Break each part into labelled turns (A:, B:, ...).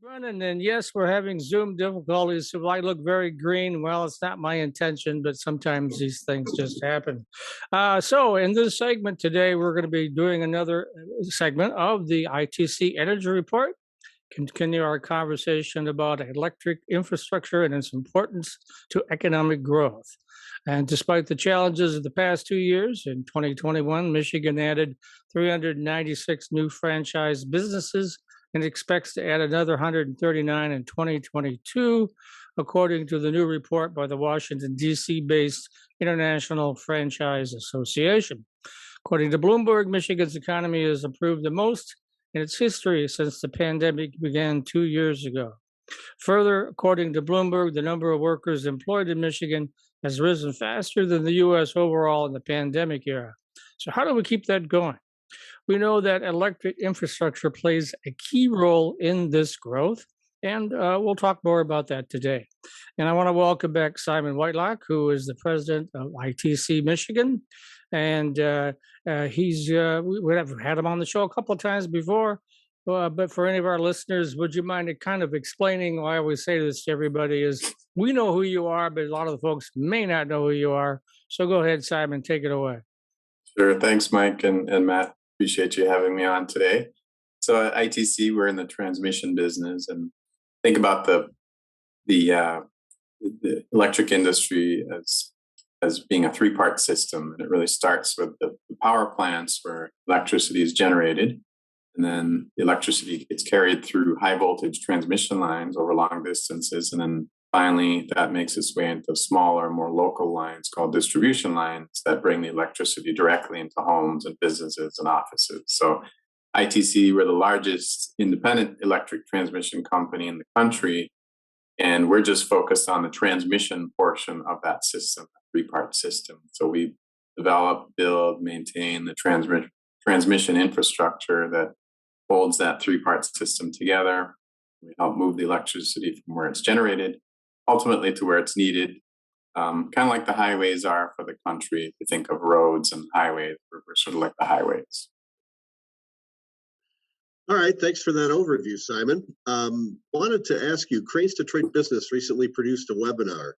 A: Brennan, and yes, we're having Zoom difficulties, so I look very green. Well, it's not my intention, but sometimes these things just happen. So, in this segment today, we're going to be doing another segment of the ITC Energy Report, continue our conversation about electric infrastructure and its importance to economic growth. And despite the challenges of the past 2 years, in 2021, Michigan added 396 new franchise businesses and expects to add another 139 in 2022, according to the new report by the Washington, D.C. based International Franchise Association. According to Bloomberg, Michigan's economy has improved the most in its history since the pandemic began 2 years ago. Further, according to Bloomberg, the number of workers employed in Michigan has risen faster than the U.S. overall in the pandemic era. So how do we keep that going? We know that electric infrastructure plays a key role in this growth, and we'll talk more about that today. And I want to welcome back Simon Whitelocke, who is the president of ITC Michigan. And we've had him on the show a couple of times before. But for any of our listeners, would you mind kind of explaining why I always say this to everybody is we know who you are, but a lot of the folks may not know who you are. So go ahead, Simon, take it away.
B: Sure. Thanks, Mike and Matt. Appreciate you having me on today. So at ITC, we're in the transmission business, and think about the electric industry as being a three-part system. And it really starts with the power plants where electricity is generated, and then the electricity gets carried through high voltage transmission lines over long distances, and then finally that makes its way into smaller, more local lines called distribution lines that bring the electricity directly into homes and businesses and offices. So ITC, we're the largest independent electric transmission company in the country, and we're just focused on the transmission portion of that system, that three-part system. So we develop, build, maintain the transmission infrastructure that holds that three-part system together. We help move the electricity from where it's generated ultimately to where it's needed, kind of like the highways are for the country. If you think of roads and highways, we're sort of like the highways.
C: All right, thanks for that overview, Simon. Wanted to ask you, Cranes Detroit Business recently produced a webinar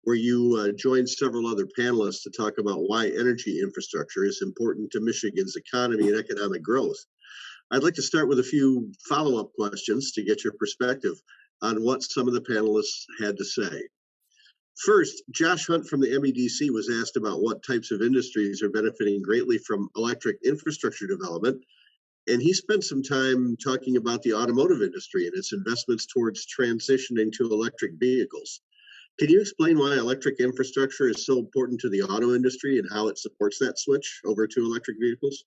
C: where you joined several other panelists to talk about why energy infrastructure is important to Michigan's economy and economic growth. I'd like to start with a few follow-up questions to get your perspective on what some of the panelists had to say. First, Josh Hunt from the MEDC was asked about what types of industries are benefiting greatly from electric infrastructure development, and he spent some time talking about the automotive industry and its investments towards transitioning to electric vehicles. Can you explain why electric infrastructure is so important to the auto industry and how it supports that switch over to electric vehicles?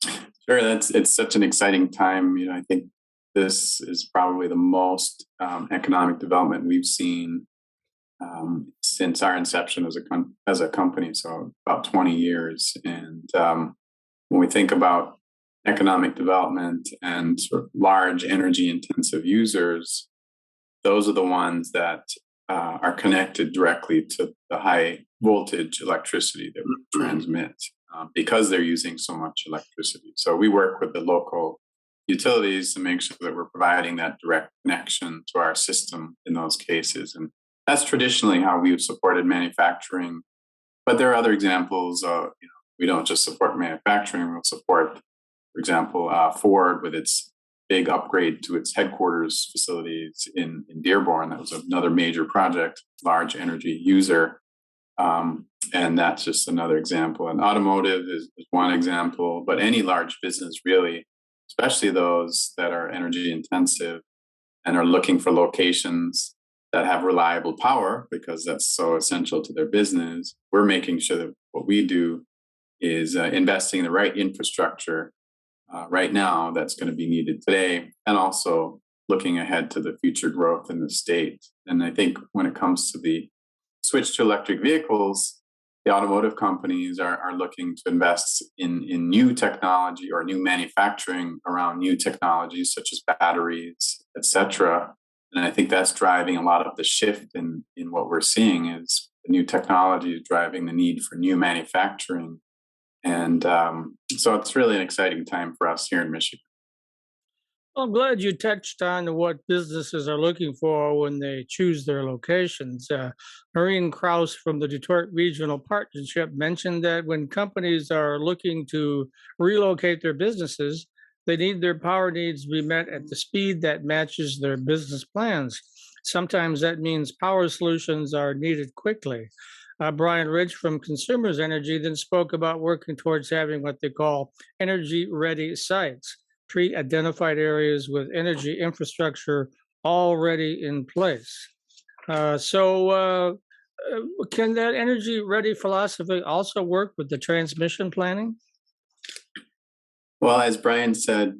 B: Sure, it's such an exciting time. I think this is probably the most economic development we've seen since our inception as a company, so about 20 years. And when we think about economic development and sort of large energy-intensive users, those are the ones that are connected directly to the high voltage electricity that we transmit because they're using so much electricity. So we work with the local utilities to make sure that we're providing that direct connection to our system in those cases. And that's traditionally how we've supported manufacturing. But there are other examples. We don't just support manufacturing. We'll support, for example, Ford with its big upgrade to its headquarters facilities in Dearborn. That was another major project, large energy user. And that's just another example. And automotive is one example, but any large business really, especially those that are energy intensive and are looking for locations that have reliable power because that's so essential to their business. We're making sure that what we do is investing in the right infrastructure right now that's going to be needed today, and also looking ahead to the future growth in the state. And I think when it comes to the switch to electric vehicles, the automotive companies are looking to invest in new technology or new manufacturing around new technologies such as batteries, et cetera. And I think that's driving a lot of the shift in what we're seeing is the new technology is driving the need for new manufacturing. And so it's really an exciting time for us here in Michigan.
A: I'm glad you touched on what businesses are looking for when they choose their locations. Maureen Krause from the Detroit Regional Partnership mentioned that when companies are looking to relocate their businesses, they need their power needs to be met at the speed that matches their business plans. Sometimes that means power solutions are needed quickly. Brian Rich from Consumers Energy then spoke about working towards having what they call energy ready sites, pre-identified areas with energy infrastructure already in place. Can that energy ready philosophy also work with the transmission planning?
B: Well, as Brian said,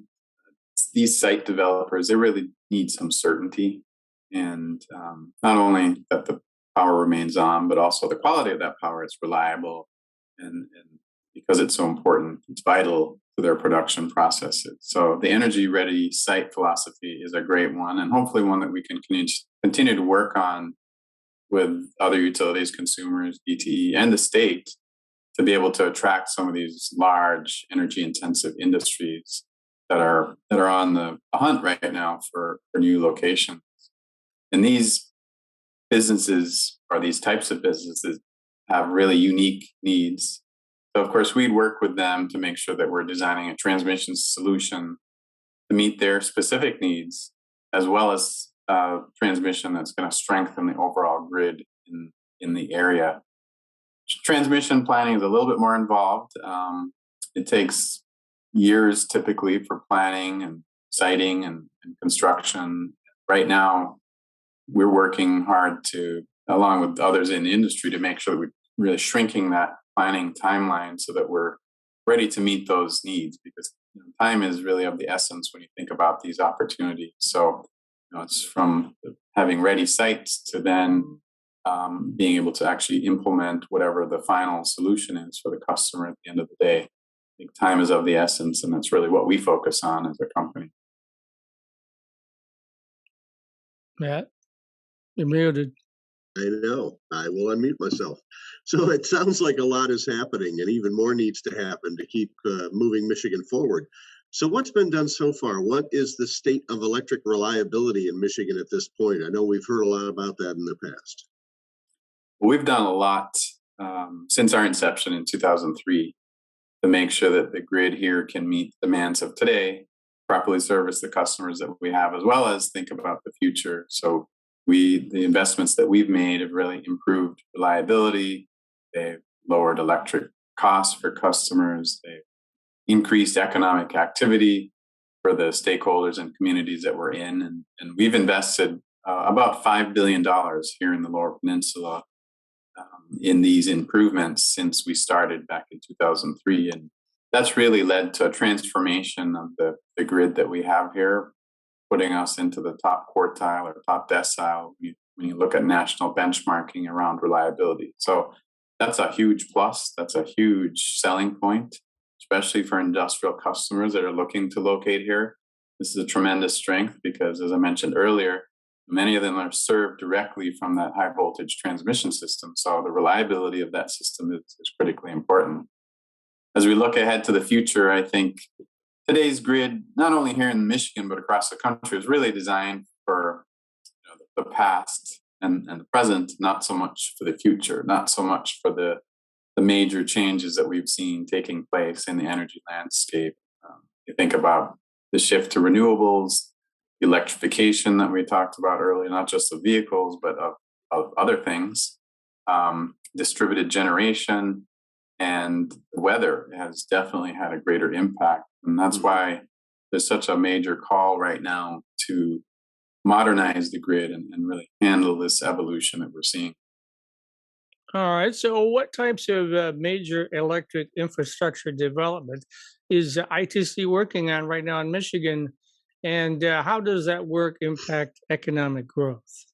B: these site developers, they really need some certainty. And not only that the power remains on, but also the quality of that power is reliable. And because it's so important, it's vital to their production processes. So the energy ready site philosophy is a great one, and hopefully one that we can continue to work on with other utilities, consumers, DTE, and the state to be able to attract some of these large energy intensive industries that are on the hunt right now for new locations. And these businesses, or these types of businesses, have really unique needs. So of course we'd work with them to make sure that we're designing a transmission solution to meet their specific needs, as well as transmission that's going to strengthen the overall grid in the area. Transmission planning is a little bit more involved. It takes years typically for planning and siting and construction. Right now, we're working hard to, along with others in the industry, to make sure that we're really shrinking that planning timeline so that we're ready to meet those needs, because time is really of the essence when you think about these opportunities. So it's from having ready sites to then being able to actually implement whatever the final solution is for the customer at the end of the day. I think time is of the essence, and that's really what we focus on as a company.
A: Matt, you're muted.
C: I know. I will unmute myself. So it sounds like a lot is happening, and even more needs to happen to keep moving Michigan forward. So what's been done so far? What is the state of electric reliability in Michigan at this point? I know we've heard a lot about that in the past.
B: We've done a lot since our inception in 2003 to make sure that the grid here can meet demands of today, properly service the customers that we have, as well as think about the future. So the investments that we've made have really improved reliability. They've lowered electric costs for customers. They've increased economic activity for the stakeholders and communities that we're in. And we've invested about $5 billion here in the Lower Peninsula in these improvements since we started back in 2003. And that's really led to a transformation of the grid that we have here, putting us into the top quartile or top decile when you look at national benchmarking around reliability. So that's a huge plus. That's a huge selling point, especially for industrial customers that are looking to locate here. This is a tremendous strength because, as I mentioned earlier, many of them are served directly from that high voltage transmission system. So the reliability of that system is critically important. As we look ahead to the future, I think today's grid, not only here in Michigan, but across the country, is really designed for the past and the present, not so much for the future, not so much for the major changes that we've seen taking place in the energy landscape. You think about the shift to renewables, electrification that we talked about earlier, not just of vehicles, but of other things, distributed generation, and the weather has definitely had a greater impact. And that's why there's such a major call right now to modernize the grid and really handle this evolution that we're seeing.
A: All right. So, what types of major electric infrastructure development is ITC working on right now in Michigan? And how does that work impact economic growth?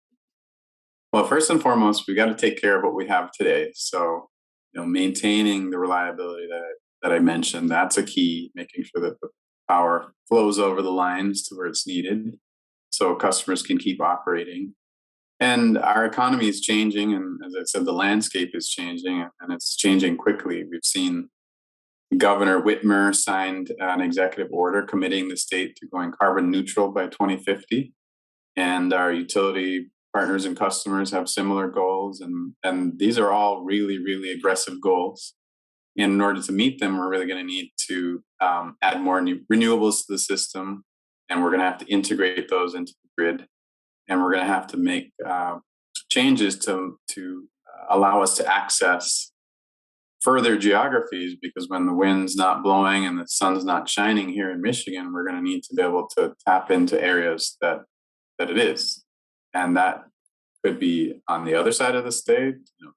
B: Well, first and foremost, we got to take care of what we have today. So, maintaining the reliability that I mentioned, that's a key, making sure that the power flows over the lines to where it's needed so customers can keep operating. And our economy is changing. And as I said, the landscape is changing, and it's changing quickly. We've seen Governor Whitmer signed an executive order committing the state to going carbon neutral by 2050. And our utility partners and customers have similar goals. And these are all really, really aggressive goals. And in order to meet them, we're really going to need to add more new renewables to the system. And we're going to have to integrate those into the grid. And we're going to have to make changes to allow us to access further geographies, because when the wind's not blowing and the sun's not shining here in Michigan, we're going to need to be able to tap into areas that it is. And that could be on the other side of the state,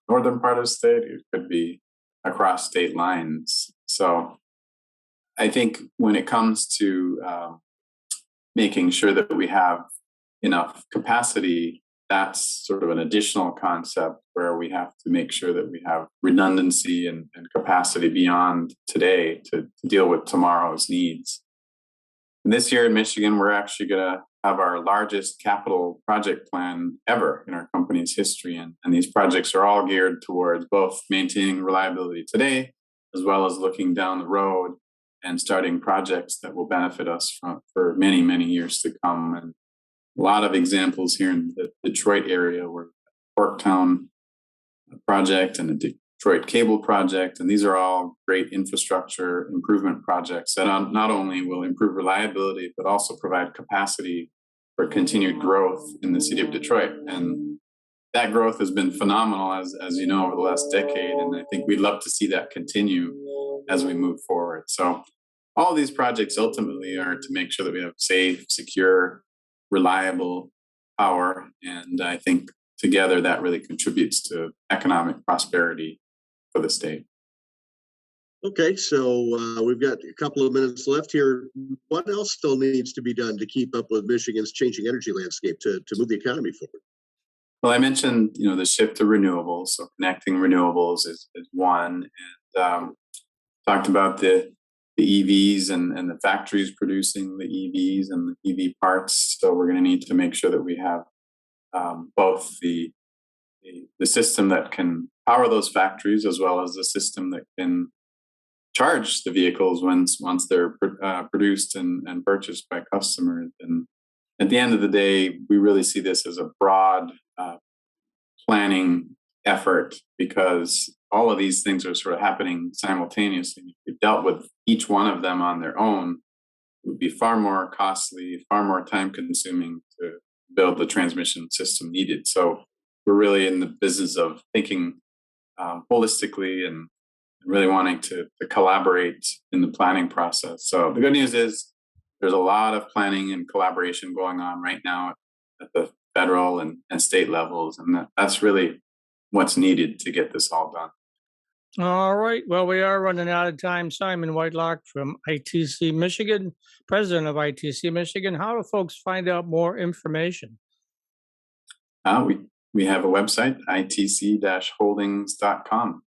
B: northern part of the state. It could be across state lines. So I think when it comes to making sure that we have enough capacity, that's sort of an additional concept where we have to make sure that we have redundancy and capacity beyond today to deal with tomorrow's needs. And this year in Michigan, we're actually going to have our largest capital project plan ever in our company's history. And these projects are all geared towards both maintaining reliability today, as well as looking down the road and starting projects that will benefit us for many, many years to come. And a lot of examples here in the Detroit area, where Corktown project and the Detroit Cable project, and these are all great infrastructure improvement projects that not only will improve reliability, but also provide capacity for continued growth in the city of Detroit. And that growth has been phenomenal, as you know, over the last decade. And I think we'd love to see that continue as we move forward. So all these projects ultimately are to make sure that we have safe, secure, reliable power. And I think together that really contributes to economic prosperity for the state.
C: Okay, so we've got a couple of minutes left here. What else still needs to be done to keep up with Michigan's changing energy landscape to move the economy forward?
B: Well, I mentioned, the shift to renewables. So connecting renewables is one, and talked about the EVs and the factories producing the EVs and the EV parts. So we're going to need to make sure that we have both the system that can power those factories, as well as the system that can charge the vehicles once they're produced and purchased by customers. And at the end of the day, we really see this as a broad planning effort, because all of these things are sort of happening simultaneously. If you dealt with each one of them on their own, it would be far more costly, far more time consuming to build the transmission system needed. So we're really in the business of thinking holistically and really wanting to collaborate in the planning process. So the good news is there's a lot of planning and collaboration going on right now at the federal and state levels. And that's really what's needed to get this all done.
A: All right. Well, we are running out of time. Simon Whitelocke from ITC Michigan, president of ITC Michigan. How do folks find out more information?
B: We have a website, ITC-holdings.com.